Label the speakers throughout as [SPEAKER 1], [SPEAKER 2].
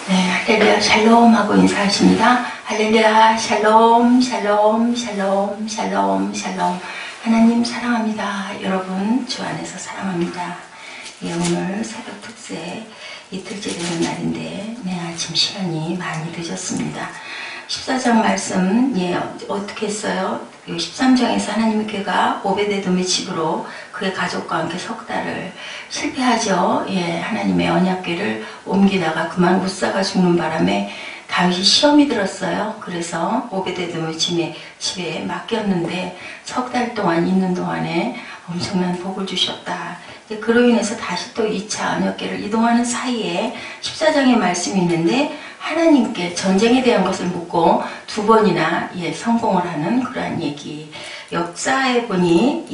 [SPEAKER 1] 네, 할렐루야 샬롬 하고 인사하십니다. 할렐루야 샬롬 샬롬 샬롬 샬롬 샬롬. 하나님 사랑합니다. 여러분 주 안에서 사랑합니다. 예, 오늘 새벽 특세 이틀째 되는 날인데 아침 시간이 많이 늦었습니다. 14장 말씀 어떻게 했어요? 13장에서 하나님의 가 오베데돔의 집으로 그의 가족과 함께 석 달을 실패하죠. 하나님의 언약궤를 옮기다가 그만 웃사가 죽는 바람에 다윗이 시험이 들었어요. 그래서 오베데돔의 집에 맡겼는데 석 달 동안 있는 동안에 엄청난 복을 주셨다. 그로 인해서 다시 또 2차 언약궤를 이동하는 사이에 14장의 말씀이 있는데 하나님께 전쟁에 대한 것을 묻고 두 번이나 성공을 하는 그러한 얘기. 역사에 보니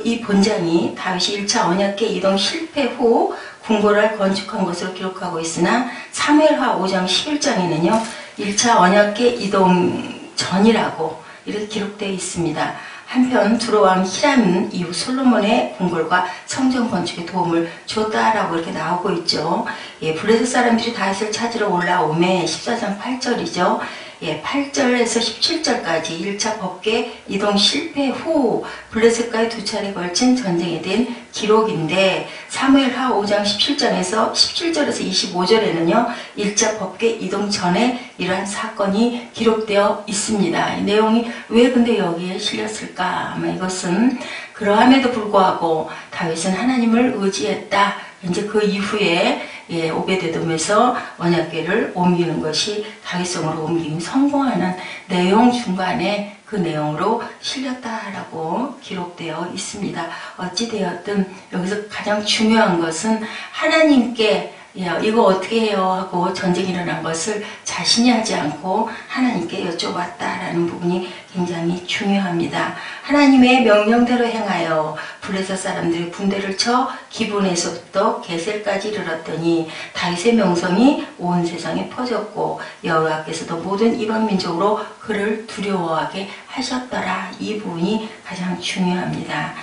[SPEAKER 1] 이 본장이 다윗이 1차 언약궤 이동 실패 후 궁궐을 건축한 것으로 기록하고 있으나 사무엘하 5장 11장에는요 1차 언약궤 이동 전이라고 이렇게 기록되어 있습니다. 한편 두로왕 히람 이후 솔로몬의 궁궐과 성전 건축에 도움을 줬다라고 이렇게 나오고 있죠. 블레셋 사람들이 다윗을 찾으러 올라오매 14장 8절이죠. 8절에서 17절까지 1차 법궤 이동 실패 후 블레셋과의 두 차례 걸친 전쟁에 대한 기록인데 사무엘하 5장 17장에서 17절에서 25절에는요 1차 법궤 이동 전에 이러한 사건이 기록되어 있습니다. 이 내용이 왜 근데 여기에 실렸을까? 아마 이것은 그러함에도 불구하고 다윗은 하나님을 의지했다. 이제 그 이후에 오베데돔에서 언약궤를 옮기는 것이 다윗성으로 옮김이 성공하는 내용 중간에 그 내용으로 실렸다라고 기록되어 있습니다. 어찌되었든 여기서 가장 중요한 것은 하나님께 이거 어떻게 해요? 하고 전쟁이 일어난 것을 자신이 하지 않고 하나님께 여쭤봤다라는 부분이 굉장히 중요합니다. 하나님의 명령대로 행하여 블레셋 사람들이 군대를 쳐 기브온에서부터 게셀까지 이르렀더니 다윗의 명성이 온 세상에 퍼졌고 여호와께서도 모든 이방 민족으로 그를 두려워하게 하셨더라. 이 부분이 가장 중요합니다.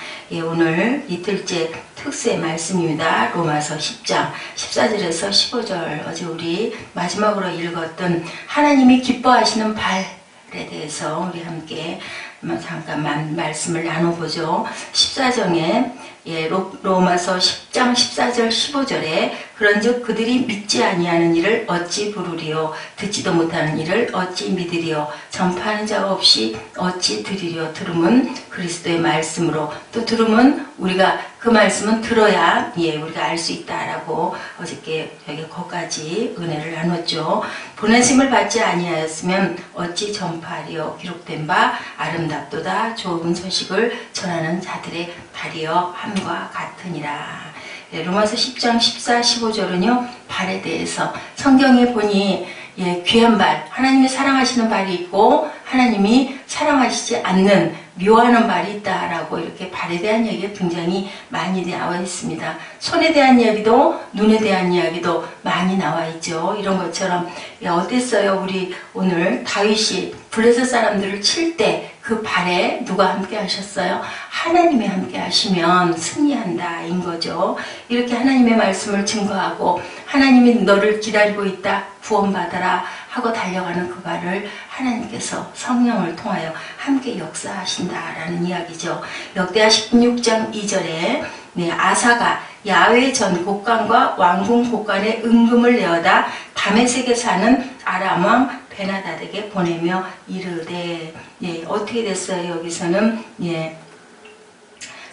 [SPEAKER 1] 오늘 이틀째 특세 말씀입니다. 로마서 10장 14절에서 15절 어제 우리 마지막으로 읽었던 하나님이 기뻐하시는 발에 대해서 우리 함께 잠깐만 말씀을 나눠보죠. 14장에 로마서 10장 14절 15절에 그런즉 그들이 믿지 아니하는 일을 어찌 부르리요 듣지도 못하는 일을 어찌 믿으리요 전파하는 자가 없이 어찌 들으리요 들음은 그리스도의 말씀으로 또 들음은 우리가 그 말씀은 들어야 우리가 알 수 있다라고 어저께 여기 거기까지 은혜를 나눴죠. 보내심을 받지 아니하였으면 어찌 전파하리요 기록된 바 아름답도다 좋은 소식을 전하는 자들의 발이여 함과 같으니라. 로마서 10장 14, 15절은요 발에 대해서 성경에 보니 귀한 발, 하나님이 사랑하시는 발이 있고 하나님이 사랑하시지 않는 미워하는 발이 있다라고 이렇게 발에 대한 얘기가 굉장히 많이 나와 있습니다. 손에 대한 이야기도 눈에 대한 이야기도 많이 나와 있죠. 이런 것처럼 어땠어요? 우리 오늘 다윗이 블레셋 사람들을 칠 때 그 발에 누가 함께 하셨어요? 하나님이 함께 하시면 승리한다 인 거죠. 이렇게 하나님의 말씀을 증거하고 하나님이 너를 기다리고 있다 구원받아라 하고 달려가는 그 발을 하나님께서 성령을 통하여 함께 역사하신다라는 이야기죠. 역대하 16장 2절에 아사가 야외 전 곡간과 왕궁 곡간에 은금을 내어다 다메섹에 사는 아람 왕 베나다드에게 보내며 이르되 어떻게 됐어요? 여기서는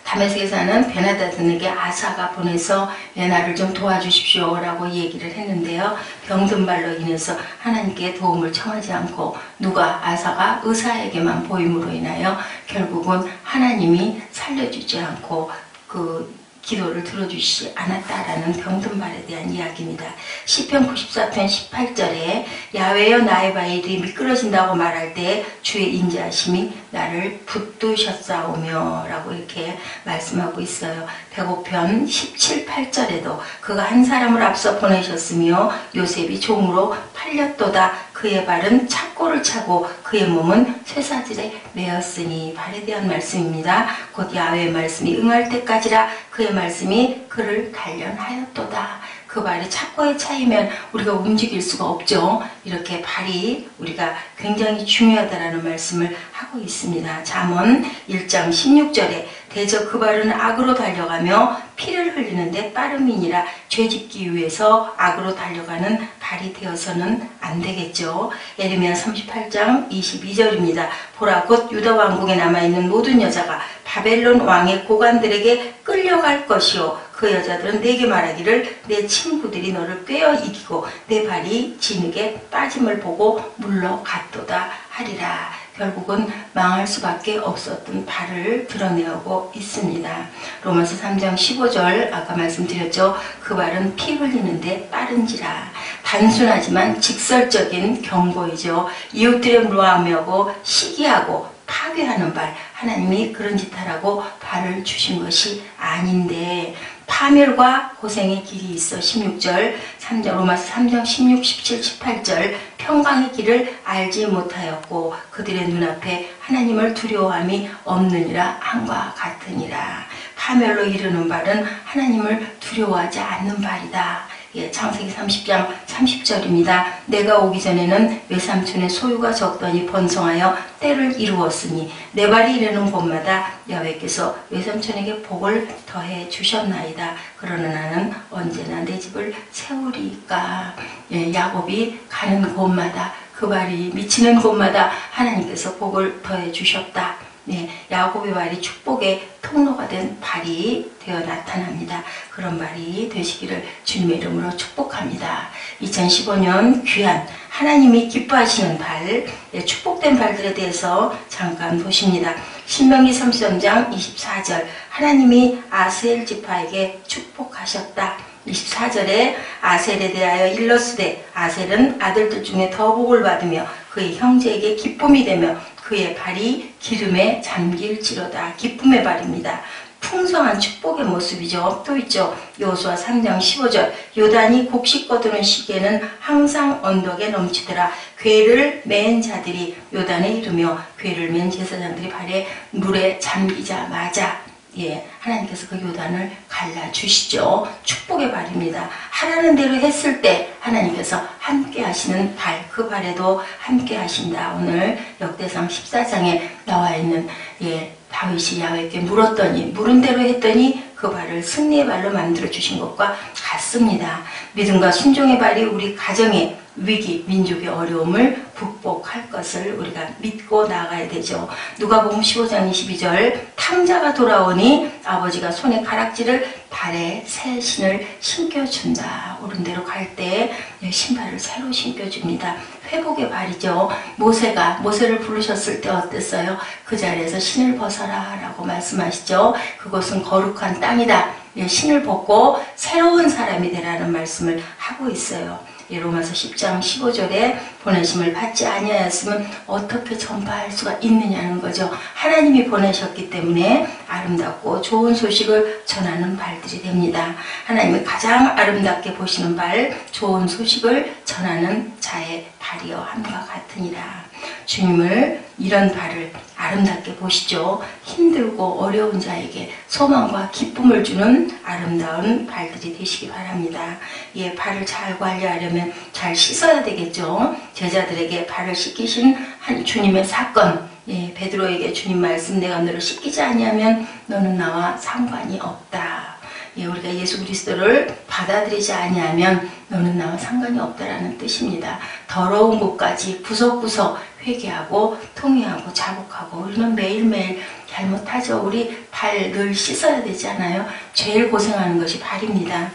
[SPEAKER 1] 다메섹에 사는 베나다드에게 아사가 보내서 나를 좀 도와주십시오 라고 얘기를 했는데요. 병든 발로 인해서 하나님께 도움을 청하지 않고 아사가 의사에게만 보임으로 인하여 결국은 하나님이 살려주지 않고 그 기도를 들어주시지 않았다라는 병든 발에 대한 이야기입니다. 시편 94편 18절에 야훼여 나의 발이 미끄러진다고 말할 때 주의 인자하심이 나를 붙드셨사오며 라고 이렇게 말씀하고 있어요. 105편 17, 8절에도 그가 한 사람을 앞서 보내셨으며 요셉이 종으로 팔렸도다. 그의 발은 착고를 차고 그의 몸은 쇠사슬에 매었으니 발에 대한 말씀입니다. 곧 야훼의 말씀이 응할 때까지라 그의 말씀이 그를 단련하였도다. 그 발이 착고에 차이면 우리가 움직일 수가 없죠. 이렇게 발이 우리가 굉장히 중요하다라는 말씀을 하고 있습니다. 잠언 1장 16절에 대저 그 발은 악으로 달려가며 피를 흘리는데 빠름이니라. 죄짓기 위해서 악으로 달려가는 발이 되어서는 안 되겠죠. 예레미야 38장 22절입니다. 보라 곧 유다 왕국에 남아있는 모든 여자가 바벨론 왕의 고관들에게 끌려갈 것이요 그 여자들은 내게 말하기를 내 친구들이 너를 꿰어 이기고 내 발이 진흙에 빠짐을 보고 물러갔도다 하리라. 결국은 망할 수밖에 없었던 발을 드러내고 있습니다. 로마서 3장 15절 아까 말씀드렸죠. 그 발은 피 흘리는데 빠른지라. 단순하지만 직설적인 경고이죠. 이웃들의 모함하고 시기하고 파괴하는 발, 하나님이 그런 짓 하라고 발을 주신 것이 아닌데 파멸과 고생의 길이 있어 16절, 3장 로마서 3장 16, 17, 18절 평강의 길을 알지 못하였고 그들의 눈앞에 하나님을 두려워함이 없느니라 함과 같으니라. 파멸로 이르는 발은 하나님을 두려워하지 않는 발이다. 예, 창세기 30장 30절입니다. 내가 오기 전에는 외삼촌의 소유가 적더니 번성하여 때를 이루었으니 내 발이 이르는 곳마다 야훼께서 외삼촌에게 복을 더해 주셨나이다. 그러나 나는 언제나 내 집을 세우리까. 예, 야곱이 가는 곳마다 그 발이 미치는 곳마다 하나님께서 복을 더해 주셨다. 네, 야곱의 발이 축복의 통로가 된 발이 되어 나타납니다. 그런 발이 되시기를 주님의 이름으로 축복합니다. 2015년 귀한 하나님이 기뻐하시는 발, 축복된 발들에 대해서 잠깐 보십니다. 신명기 33장 24절 하나님이 아셀 지파에게 축복하셨다. 24절에 아셀에 대하여 일러스되 아셀은 아들들 중에 더 복을 받으며 그의 형제에게 기쁨이 되며 그의 발이 기름에 잠길지로다. 기쁨의 발입니다. 풍성한 축복의 모습이죠. 또 있죠. 여호수아 3장 15절 요단이 곡식 거두는 시기에는 항상 언덕에 넘치더라. 궤를 맨 자들이 요단에 이르며 궤를 맨 제사장들이 발에 물에 잠기자마자 예, 하나님께서 그 요단을 갈라주시죠. 축복의 발입니다. 하라는 대로 했을 때 하나님께서 함께 하시는 발, 그 발에도 함께 하신다. 오늘 역대상 14장에 나와 있는 예, 다윗이 야훼께 물었더니 물은 대로 했더니 그 발을 승리의 발로 만들어 주신 것과 같습니다. 믿음과 순종의 발이 우리 가정의 위기, 민족의 어려움을 극복할 것을 우리가 믿고 나가야 되죠. 누가복음 15장 22절 탕자가 돌아오니 아버지가 손에 가락지를 발에 새 신을 신겨준다. 옳은 대로 갈 때 신발을 새로 신겨줍니다. 회복의 발이죠. 모세를 부르셨을 때 어땠어요? 그 자리에서 신을 벗어라 라고 말씀하시죠. 그곳은 거룩한 땅이다. 신을 벗고 새로운 사람이 되라는 말씀을 하고 있어요. 로마서 10장 15절에 보내심을 받지 아니하였으면 어떻게 전파할 수가 있느냐는 거죠. 하나님이 보내셨기 때문에 아름답고 좋은 소식을 전하는 발들이 됩니다. 하나님이 가장 아름답게 보시는 발, 좋은 소식을 전하는 자의 발이여 함과 같으니라. 주님을 이런 발을 아름답게 보시죠. 힘들고 어려운 자에게 소망과 기쁨을 주는 아름다운 발들이 되시기 바랍니다. 예, 발을 잘 관리하려면 잘 씻어야 되겠죠. 제자들에게 발을 씻기신 한 주님의 사건, 예, 베드로에게 주님 말씀 내가 너를 씻기지 아니하면 너는 나와 상관이 없다. 예, 우리가 예수 그리스도를 받아들이지 아니하면 너는 나와 상관이 없다라는 뜻입니다. 더러운 곳까지 구석구석 회개하고 통회하고 자복하고 우리는 매일매일 잘못하죠. 우리 발 늘 씻어야 되잖아요. 제일 고생하는 것이 발입니다.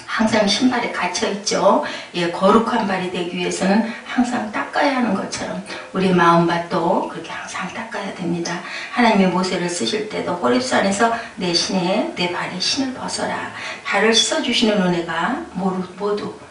[SPEAKER 1] 항상 신발에 갇혀있죠. 예, 거룩한 발이 되기 위해서는 항상 닦아야 하는 것처럼 우리 마음밭도 그렇게 항상 닦아야 됩니다. 하나님의 모세를 쓰실 때도 호렙산에서 내 발에 신을 벗어라. 발을 씻어주시는 은혜가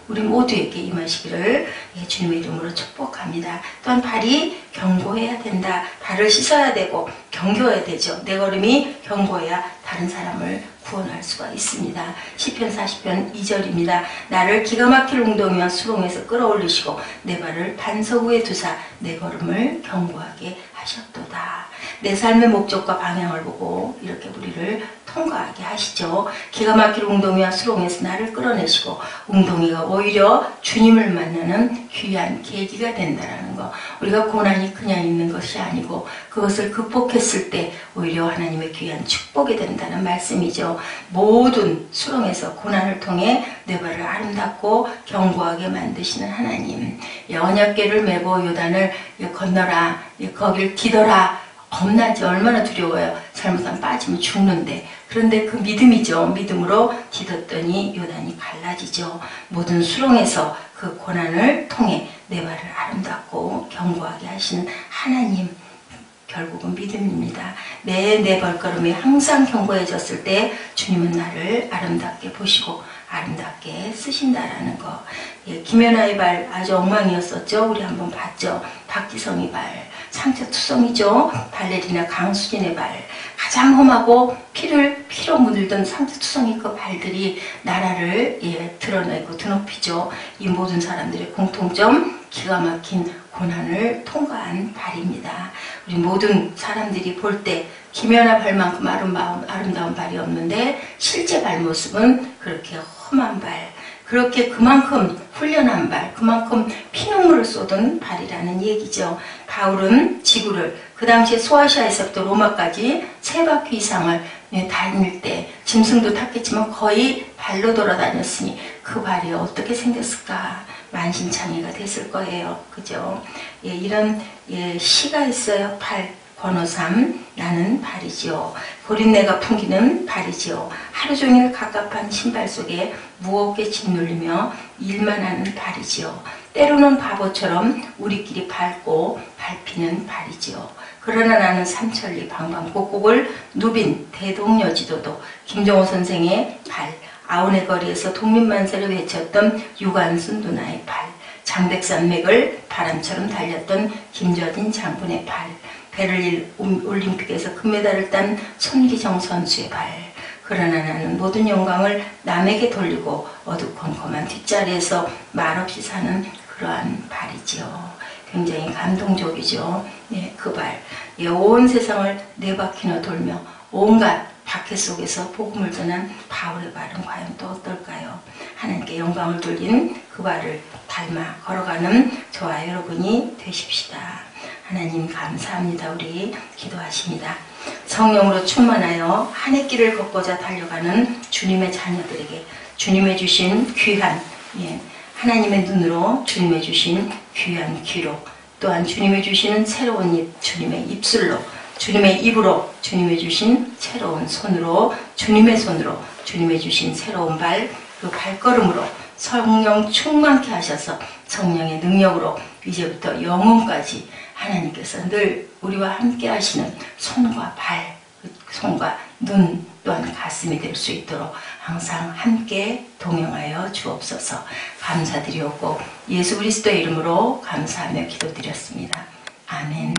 [SPEAKER 1] 우리 모두에게 임하시기를 주님의 이름으로 축복합니다. 또한 발이 경고해야 된다. 발을 씻어야 되고 경고해야 되죠. 내 걸음이 경고해야 다른 사람을 구원할 수가 있습니다. 시편 40편 2절입니다. 나를 기가 막힐 웅덩이와 수렁에서 끌어올리시고 내 발을 반석 위에 두사 내 걸음을 견고하게 하셨도다. 내 삶의 목적과 방향을 보고 이렇게 우리를 통과하게 하시죠. 기가 막힐 웅덩이와 수렁에서 나를 끌어내시고 웅덩이가 오히려 주님을 만나는 귀한 계기가 된다는 거. 우리가 고난이 그냥 있는 것이 아니고 그것을 극복했을 때 오히려 하나님의 귀한 축복이 된다는 말씀이죠. 모든 수렁에서 고난을 통해 내 발을 아름답고 견고하게 만드시는 하나님. 언약궤를 메고 요단을 건너라, 거길 디더라. 겁나지. 얼마나 두려워요. 잘못하면 빠지면 죽는데. 그런데 그 믿음이죠. 믿음으로 디뎠더니 요단이 갈라지죠. 모든 수렁에서 그 고난을 통해 내 발을 아름답고 견고하게 하시는 하나님. 결국은 믿음입니다. 내 발걸음이 항상 견고해졌을 때 주님은 나를 아름답게 보시고 아름답게 쓰신다라는 거. 예, 김연아의 발 아주 엉망이었었죠. 우리 한번 봤죠. 박지성의 발 상처투성이죠. 발레리나 강수진의 발 가장 험하고 피로 물든 상처투성이 그 발들이 나라를 드러내고 드높이죠. 이 모든 사람들의 공통점 기가 막힌 고난을 통과한 발입니다. 우리 모든 사람들이 볼 때 김연아 발만큼 아름다운 발이 없는데 실제 발모습은 그렇게 험한 발, 그렇게 그만큼 훈련한 발, 그만큼 피눈물을 쏟은 발이라는 얘기죠. 바울은 지구를 그 당시에 소아시아에서부터 로마까지 3바퀴 이상을 다닐 때 짐승도 탔겠지만 거의 발로 돌아다녔으니 그 발이 어떻게 생겼을까? 만신창이가 됐을 거예요. 그죠? 예, 이런 시가 있어요. 발. 번호 3 나는 발이지요. 보린내가 풍기는 발이지요. 하루 종일 갑갑한 신발 속에 무겁게 짓눌리며 일만 하는 발이지요. 때로는 바보처럼 우리끼리 밟고 밟히는 발이지요. 그러나 나는 삼천리 방방곡곡을 누빈 대동여지도도 김정호 선생의 발, 아우네 거리에서 독립만세를 외쳤던 유관순 누나의 발, 장백산맥을 바람처럼 달렸던 김저진 장군의 발, 베를린 올림픽에서 금메달을 딴 손기정 선수의 발. 그러나 나는 모든 영광을 남에게 돌리고 어두컴컴한 뒷자리에서 말없이 사는 그러한 발이지요. 굉장히 감동적이죠. 네, 그 발. 온 세상을 4바퀴나 돌며 온갖 박해 속에서 복음을 전한 바울의 발은 과연 또 어떨까요? 하나님께 영광을 돌린 그 발을 닮아 걸어가는 저와 여러분이 되십시다. 하나님 감사합니다. 우리 기도하십니다. 성령으로 충만하여 한 해 길을 걷고자 달려가는 주님의 자녀들에게 주님의 주신 귀한 하나님의 눈으로 주님의 주신 귀한 귀로 또한 주님의 주시는 새로운 입 주님의 입술로 주님의 입으로 주님의 주신 새로운 손으로 주님의 손으로 주님의 주신 새로운 발 그 발걸음으로 성령 충만케 하셔서 성령의 능력으로 이제부터 영혼까지 하나님께서 늘 우리와 함께 하시는 손과 발, 손과 눈 또한 가슴이 될 수 있도록 항상 함께 동행하여 주옵소서. 감사드리옵고 예수 그리스도의 이름으로 감사하며 기도드렸습니다. 아멘.